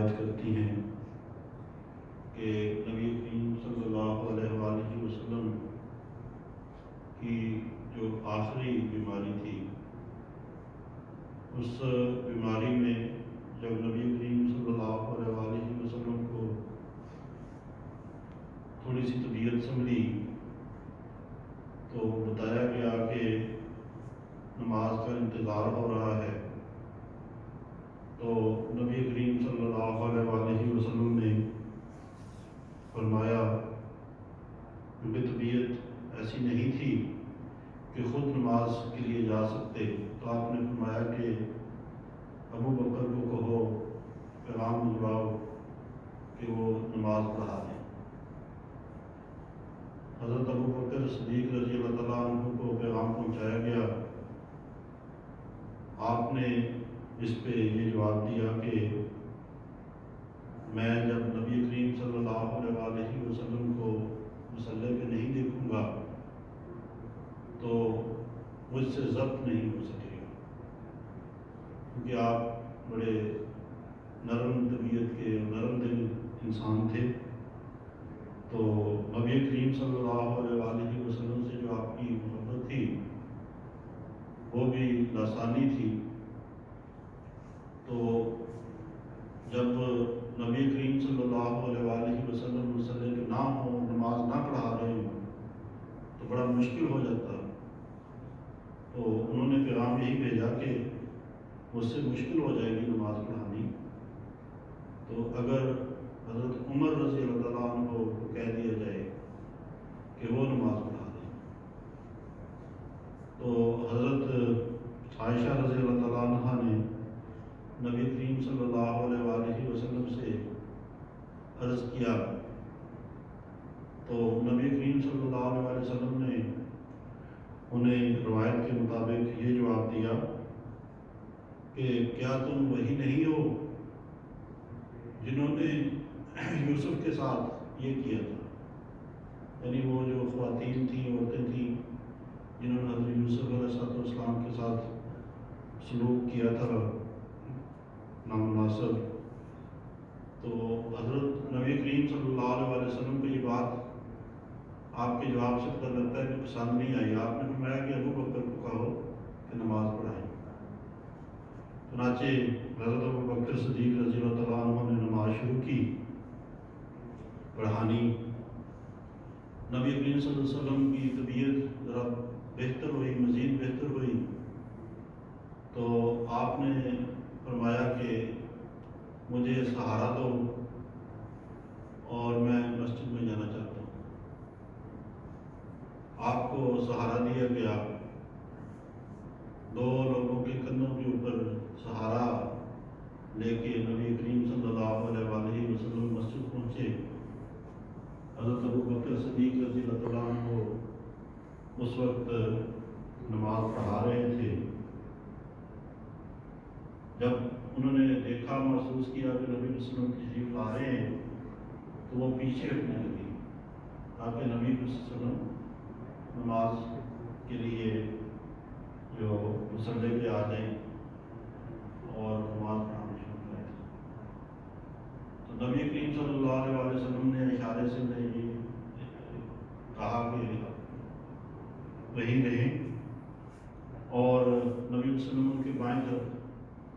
روایت کرتی ہیں کہ نبی کریم صلی اللہ علیہ وآلہ وسلم کی جو آخری بیماری تھی، اس بیماری میں جب نبی کریم صلی اللہ علیہ وآلہ وسلم کو تھوڑی سی طبیعت سنبھلی تو بتایا گیا کہ نماز کا انتظار ہو رہا ہے، تو نبی کریم صلی اللہ علیہ وآلہ وسلم نے فرمایا، کیونکہ طبیعت ایسی نہیں تھی کہ خود نماز کے لیے جا سکتے، تو آپ نے فرمایا کہ ابو بکر کو کہو، پیغام بھجواؤ کہ وہ نماز پڑھا دیں۔ حضرت ابو بکر صدیق رضی اللہ تعالیٰ عنہ کو پیغام پہنچایا گیا۔ آپ نے اس پہ یہ جواب دیا کہ میں جب نبی کریم صلی اللہ علیہ وآلہ وسلم کو مصلی پہ نہیں دیکھوں گا تو مجھ سے ضبط نہیں ہو سکے گا، کیونکہ آپ بڑے نرم طبیعت کے نرم دل انسان تھے، تو نبی کریم صلی اللہ علیہ وآلہ وسلم سے جو آپ کی محبت تھی وہ بھی لاسانی تھی، تو جب نبی کریم صلی اللہ علیہ وآلہ وسلم مصلی پہ نہ ہو، نماز نہ پڑھا رہے ہوں تو بڑا مشکل ہو جاتا، تو انہوں نے پیغام یہی بھیجا کہ مجھ سے مشکل ہو جائے گی نماز پڑھانی، تو اگر حضرت عمر رضی اللہ تعالیٰ عنہ کو کہہ دیا جائے کہ وہ نماز پڑھا دیں۔ تو حضرت عائشہ رضی اللہ تعالیٰ عنہ نے نبی کریم صلی اللہ علیہ وآلہ وسلم سے عرض کیا، تو نبی کریم صلی اللہ علیہ وسلم نے انہیں روایت کے مطابق یہ جواب دیا کہ کیا تم وہی نہیں ہو جنہوں نے یوسف کے ساتھ یہ کیا تھا، یعنی وہ جو خواتین تھیں، عورتیں تھیں جنہوں نے حضرت یوسف علیہ السلام کے ساتھ سلوک کیا تھا نامناسب، تو حضرت نبی کریم صلی اللہ علیہ وسلم کو یہ بات آپ کے جواب سے پتہ لگتا ہے کہ پسند نہیں آئی۔ آپ نے فرمایا کہ ابو بکر کو کہو کہ نماز پڑھائیں۔ چنانچہ حضرت ابو بکر صدیق رضی اللہ تعالیٰ عنہ نے نماز شروع کی پڑھانی۔ نبی کریم صلی اللہ علیہ وسلم کی طبیعت ذرا بہتر ہوئی، مزید بہتر ہوئی، تو آپ نے فرمایا کہ مجھے سہارا دو اور میں مسجد میں جانا چاہتا ہوں۔ آپ کو سہارا دیا گیا، دو لوگوں کے کندھوں کے اوپر سہارا لے کے نبی کریم صلی اللہ علیہ وآلہ وسلم مسجد پہنچے۔ حضرت ابو بکر صدیق رضی اللہ تعالیٰ عنہ اس وقت نماز پڑھا رہے تھے۔ جب انہوں نے دیکھا، محسوس کیا کہ نبی صلی اللہ علیہ وسلم تشریف لا رہے ہیں تو وہ پیچھے ہٹنے لگی تاکہ نبی صلی اللہ علیہ وسلم نماز کے لیے جو مصلی پہ آ جائیں اور نماز پڑھانا شروع کریں۔ تو نبی کریم صلی اللہ علیہ وسلم نے اشارے سے یہ کہا کہ وہیں رہیں، اور نبی صلی اللہ علیہ وسلم ان کے بائیں طرف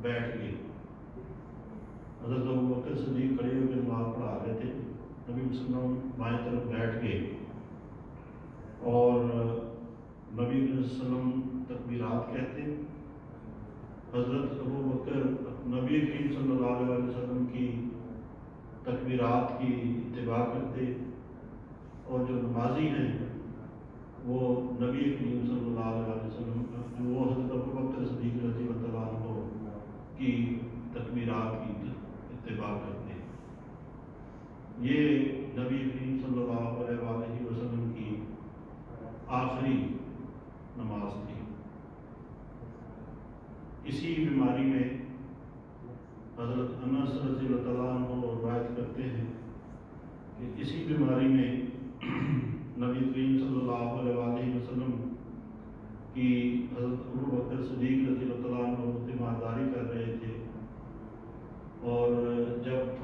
بیٹھ گئے۔ حضرت ابو بکر صدیق کھڑے ہو کے نماز پڑھا رہے تھے، نبی صلی اللہ علیہ وسلم بائیں طرف بیٹھ گئے، اور نبی صلی اللہ علیہ وسلم تکبیرات کہتے، حضرت ابو بکر نبی کریم صلی اللہ علیہ وسلم کی تکبیرات کی اتباع کرتے، اور جو نمازی ہیں وہ نبی کریم صلی اللہ علیہ وسلم جو وہ حضرت ابو بکر صدیق رضی اللہ عنہ کی تکبیرات کی اتباع کرتے۔ یہ نبی کریم صلی اللہ علیہ وآلہ وسلم کی آخری نماز تھی۔ اسی بیماری میں حضرت انس رضی اللہ تعالیٰ عنہ روایت کرتے ہیں کہ اسی بیماری میں نبی کریم صلی اللہ علیہ وآلہ وسلم کی حضرت ابو بکر صدیق رضی اللہ تعالیٰ عنہ تیمارداری کر رہے تھے، اور جب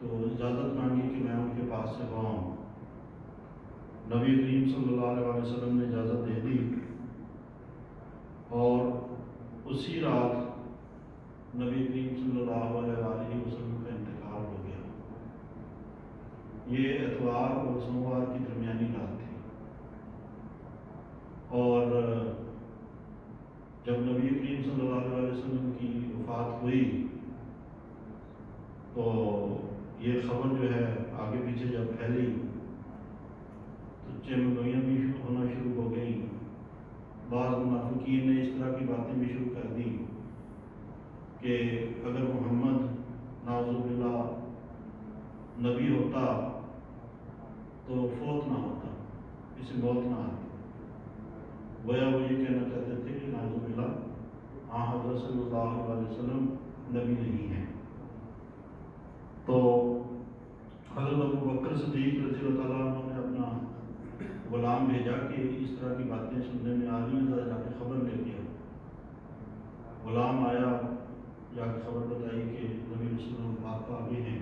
تو اجازت مانگی کہ میں ان کے پاس سے آؤں۔ نبی کریم صلی اللہ علیہ وسلم نے اجازت دے دی، اور اسی رات نبی کریم صلی اللہ علیہ وسلم کا انتقال ہو گیا۔ یہ اتوار اور سوموار کی درمیانی رات تھی، اور جب نبی کریم صلی اللہ علیہ وسلم کی وفات ہوئی تو یہ خبر جو ہے آگے پیچھے جب پھیلی تو چمگوئیاں بھی ہونا شروع ہو گئیں۔ بعض منافقین نے اس طرح کی باتیں بھی شروع کر دی کہ اگر محمد نعوذ باللہ نبی ہوتا تو فوت نہ ہوتا، اسے موت نہ آتی۔ گویا وہ یہ کہنا چاہتے تھے کہ نعوذ باللہ حضرت صلی اللہ علیہ وسلم نبی نہیں ہیں۔ تو حضرت ابو بکر صدیق رضی اللہ تعالیٰ عنہ نے اپنا غلام بھیجا کہ اس طرح کی باتیں سننے میں آ رہی ہیں، ذرا جا کے خبر لے کے آؤ۔ غلام آیا، جا کے خبر بتائی کہ نبی صلی اللہ علیہ وسلم وفات پا گئے ہیں۔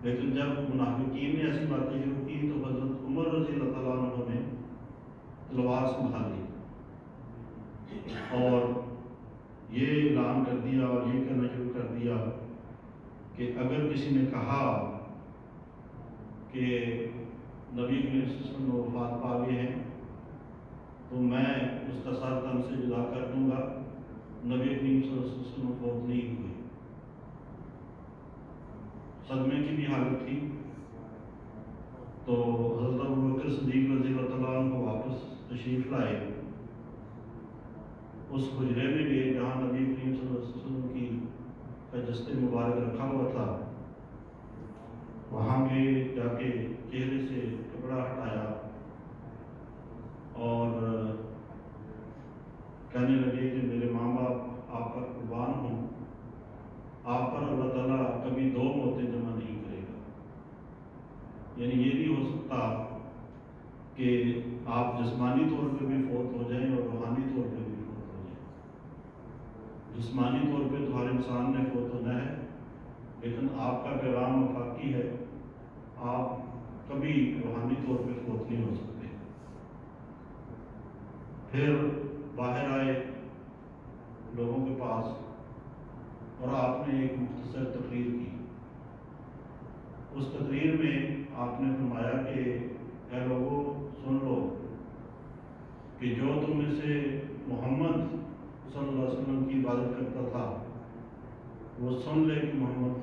لیکن جب منافقین نے ایسی باتیں شروع کی تو حضرت عمر رضی اللہ تعالیٰ عنہ نے تلوار سنبھال لی اور یہ اعلان کر دیا اور یہ کہنا شروع کر دیا کہ اگر کسی نے کہا کہ نبی صلی اللہ علیہ وسلم وفات پا گئے ہیں تو میں اس کا سر تن سے جدا کر دوں گا۔ نبی کریم صلی اللہ علیہ وسلم فوت نہیں ہوئے۔ صدمے کی بھی حالت تھی، تو حضرت ابو بکر صدیق رضی اللہ تعالیٰ عنہ کو واپس تشریف لائے، اس حجرے میں گئے جہاں نبی کریم صلی اللہ علیہ وسلم کی جسد مبارک رکھا ہوا تھا، وہاں گئے، جا کے چہرے سے کپڑا ہٹایا اور کہنے لگے کہ میرے ماں باپ آپ پر قربان ہوں، آپ پر اللہ تعالیٰ کبھی دو موتیں جمع نہیں کرے گا۔ یعنی یہ نہیں ہو سکتا کہ آپ جسمانی طور پہ بھی فوت ہو جائیں اور روحانی طور پہ بھی فوت ہو جائیں۔ جسمانی طور پہ تو ہر انسان نے فوت ہونا ہے، لیکن آپ کا پیغام وفاقی ہے، آپ کبھی روحانی طور پہ فوت نہیں ہو سکتے۔ پھر باہر آئے لوگوں کے پاس اور آپ نے ایک مختصر تقریر کی۔ اس تقریر میں آپ نے فرمایا کہ اے لوگوں سن لو کہ جو تم میں سے محمد صلی اللہ علیہ وسلم کی عبادت کرتا تھا وہ سن لے کہ محمد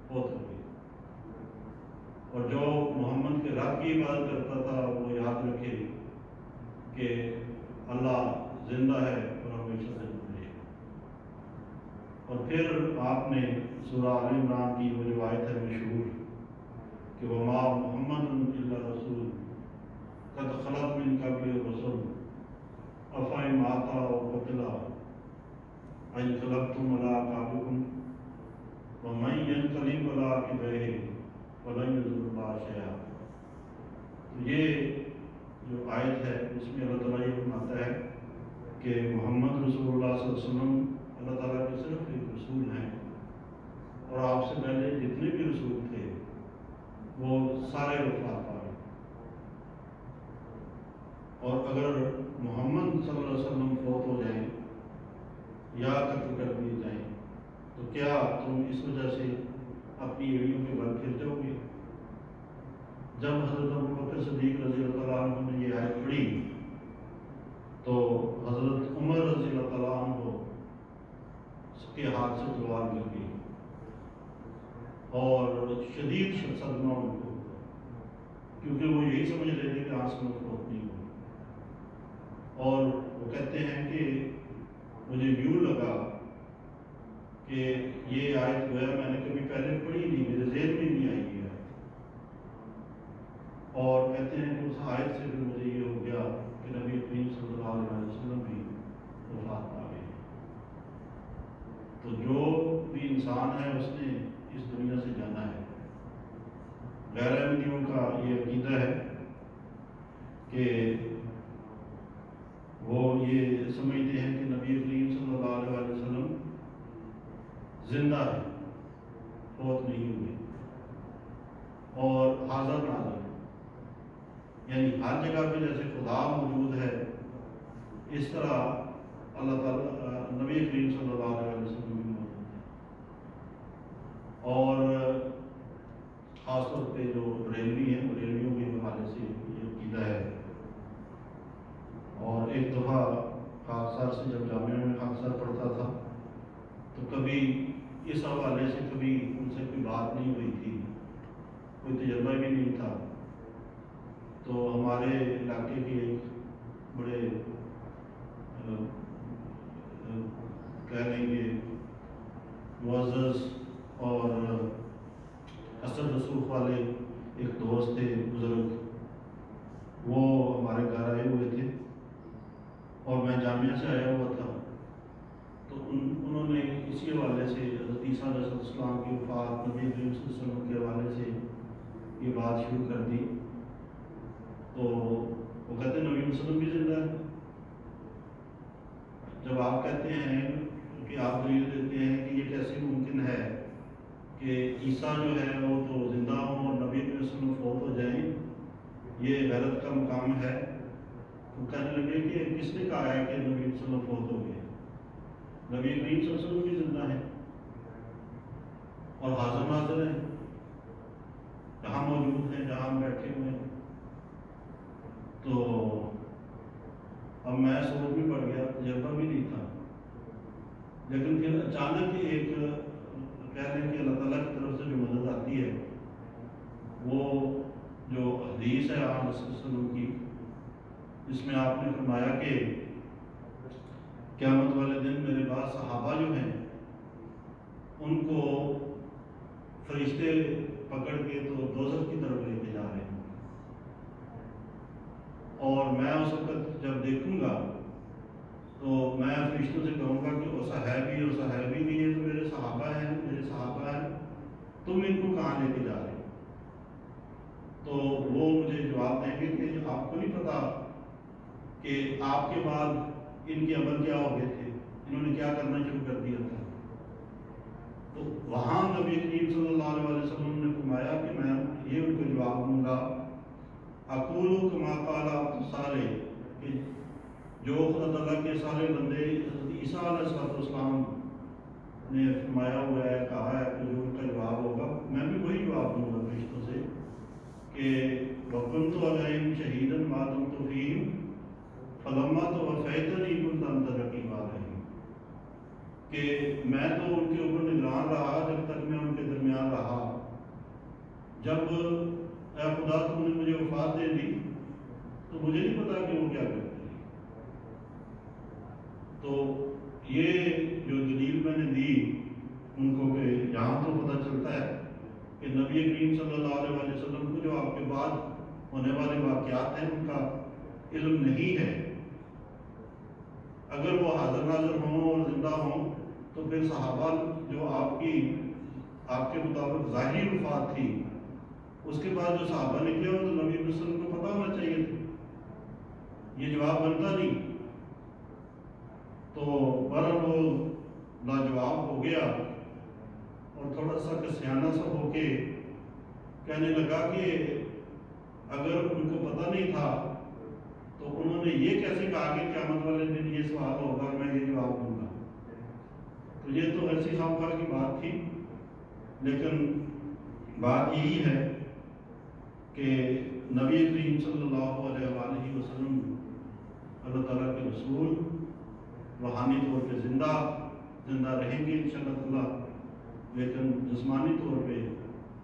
فوت ہو گئے، اور جو محمد کے رب کی عبادت کرتا تھا وہ یاد رکھے کہ اللہ زندہ ہے اور ہمیشہ زندہ رہے۔ اور پھر آپ نے سورہ آل عمران کی وہ روایت ہے مشہور کہ وما محمد الا رسول قد خلت من قبلہ الرسل افإن مات أو قتل انقلبتم علی اعقابکم ومن ينقلب علی عقبیہ فلن یضر اللہ شیئا۔ تو یہ جو آیت ہے اس میں اللہ تعالیٰ یہ فرماتا ہے کہ محمد رسول اللہ صلی اللہ علیہ وسلم اللہ تعالیٰ کے صرف ایک رسول ہیں، اور آپ سے پہلے جتنے بھی رسول تھے وہ سارے وفات پا گئے، اور اگر محمد صلی اللہ علیہ وسلم فوت ہو جائیں یا قتل کر دیے جائیں تو کیا تم اس وجہ سے اپنی ایڑیوں کے بل پھر جاؤ گے؟ جب حضرت ابو بکر صدیق رضی اللہ تعالیٰ عنہ نے یہ آیت پڑھی تو حضرت عمر رضی اللہ تعالیٰ عنہ کے ہاتھ سے تلوار گر گئی اور شدید صدمہ ان کو، کیونکہ وہ یہی سمجھ رہے تھے کہ آج میں فوت نہیں ہو۔ اور وہ کہتے ہیں کہ مجھے یوں لگا کہ یہ آیت گویا میں نے کبھی پہلے پڑھی نہیں، میرے ذہن میں نہیں آئی ہے، اور کہتے ہیں کہ اس آیت سے پھر مجھے یہ ہو گیا کہ نبی کریم صلی اللہ علیہ وسلم بھی وفات پا گئے۔ تو جو بھی انسان ہے اس نے اس دنیا سے جانا ہے۔ غیر احمدیوں کا یہ عقیدہ ہے کہ وہ یہ سمجھتے ہیں کہ نبی کریم صلی اللہ علیہ وسلم زندہ ہے، فوت نہیں ہوئے۔ اور حاضر ناظر، یعنی ہر جگہ پہ جیسے خدا موجود ہے اس طرح اللہ تعالیٰ نبی کریم صلی اللہ علیہ وسلم بھی موجود ہے۔ اور خاص طور پہ جو بریلوی ہیں، بریلویوں کے حوالے سے یہ عقیدہ ہے۔ اور ایک دفعہ خاکسار سے جب جامعہ میں خاکسار پڑھتا تھا تو کبھی اس حوالے سے کبھی ان سے کوئی بات نہیں ہوئی تھی، کوئی تجربہ بھی نہیں تھا۔ تو ہمارے علاقے کے ایک بڑے کہہ لیں گے معزز اور اثر رسوخ والے ایک دوست تھے بزرگ، وہ ہمارے گھر آئے ہوئے تھے اور میں جامعہ سے آیا ہوا تھا۔ تو انہوں نے اسی حوالے سے حضرت عیسیٰ علیہ السلام کی وفات، نبی کریم صلی اللہ علیہ وسلم کے حوالے سے یہ بات شروع کر دی۔ تو وہ کہتے ہیں نبی وسلم بھی زندہ ہے۔ جب آپ کہتے ہیں کہ آپ دلیل دیتے ہیں کہ یہ کیسے ممکن ہے کہ عیسیٰ جو ہے وہ تو زندہ ہوں اور نبی کریم صلی اللہ علیہ وسلم فوت ہو جائیں، یہ غیرت کا مقام ہے، تو کہنے لگے کہ کس نے کہا ہے کہ نبی صلی اللہ علیہ وسلم فوت ہو گئے؟ نبی کریم صلی اللہ علیہ وسلم بھی زندہ ہے اور حاضر ناظر ہیں، جہاں موجود ہیں، جہاں ہم بیٹھے ہوئے ہیں۔ تو اب میں سوچ بھی پڑ گیا، تجربہ بھی نہیں تھا، لیکن پھر اچانک ایک کہہ لیں کہ اللہ تعالیٰ کی طرف سے جو مدد آتی ہے، وہ جو حدیث ہے آپ صلی اللہ علیہ وسلم کی، جس میں آپ نے فرمایا کہ قیامت والے دن میرے بعد صحابہ جو ہیں ان کو فرشتے پکڑ کے تو دوزخ کی طرف لے کے جا رہے ہیں، اور میں اس وقت جب دیکھوں گا تو میں فرشتوں سے کہوں گا کہ ایسا ہے بھی نہیں ہے، تو میرے صحابہ ہیں، تم ان کو کہاں لے کے جا رہے ہو؟ تو وہ مجھے جواب دیں گے کہ آپ کو نہیں پتا کہ آپ کے بعد ان کے عمل کیا ہو گئے تھے، انہوں نے کیا کرنا شروع کر دیا تھا۔ تو وہاں نبی کریم صلی اللہ علیہ وسلم نے فرمایا کہ میں یہ ان کو جواب دوں گا، اقول کما قال صالح، کہ جو خدا تعالیٰ کے سارے بندے حضرت عیسیٰ علیہ السلام نے فرمایا ہوا ہے، کہا ہے، کہ جو ان کا جواب ہوگا میں بھی وہی جواب دوں گا فرشتوں سے کہ وَكُنْتُ عَلَيْهِمْ شَهِيدًا مَا دُمْتُ فِيهِمْ فَلَمَّا تَوَفَّيْتَنِي كُنْتَ أَنْتَ رَقِيبَ عَلَيْهِمْ، کہ میں تو ان کے اوپر نگران رہا جب تک میں ان کے درمیان رہا، جب اے خدا تم نے مجھے وفات دے دی تو مجھے نہیں پتا کہ وہ کیا کرتے ہیں۔ تو یہ جو دلیل میں نے دی ان کو، کہ یہاں تو پتہ چلتا ہے کہ نبی کریم صلی اللہ علیہ وسلم کو جو آپ کے بعد ہونے والے واقعات ہیں ان کا علم نہیں ہے۔ اگر وہ حاضر ناظر ہوں اور زندہ ہوں تو پھر صحابہ جو آپ کے مطابق ظاہری وفات تھی، اس کے بعد جو صحابہ نکلے ہوں تو نبی صلی اللہ علیہ وسلم کو پتہ ہونا چاہیے تھا، یہ جواب بنتا نہیں۔ تو برحال وہ لاجواب ہو گیا اور تھوڑا سا کسیانہ سا ہو کے کہنے لگا کہ اگر ان کو پتہ نہیں تھا تو انہوں نے یہ کیسے کہا کہ قیامت والے دن یہ سوال ہوگا، میں یہ جواب دوں گا؟ تو یہ تو ایسی خامخواہ کی بات تھی، لیکن بات یہی ہے کہ نبی کریم صلی اللہ علیہ وسلم اللہ تعالیٰ کے رسول روحانی طور پہ زندہ رہیں گے انشاءاللہ تعالیٰ، لیکن جسمانی طور پہ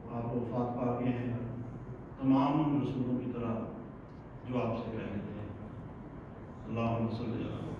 آپ وفات پا گئے ہیں، تمام ان رسولوں کی طرح جو آپ سے کہہ رہے تھے۔ اللہم صلی اللہ علیہ وسلم۔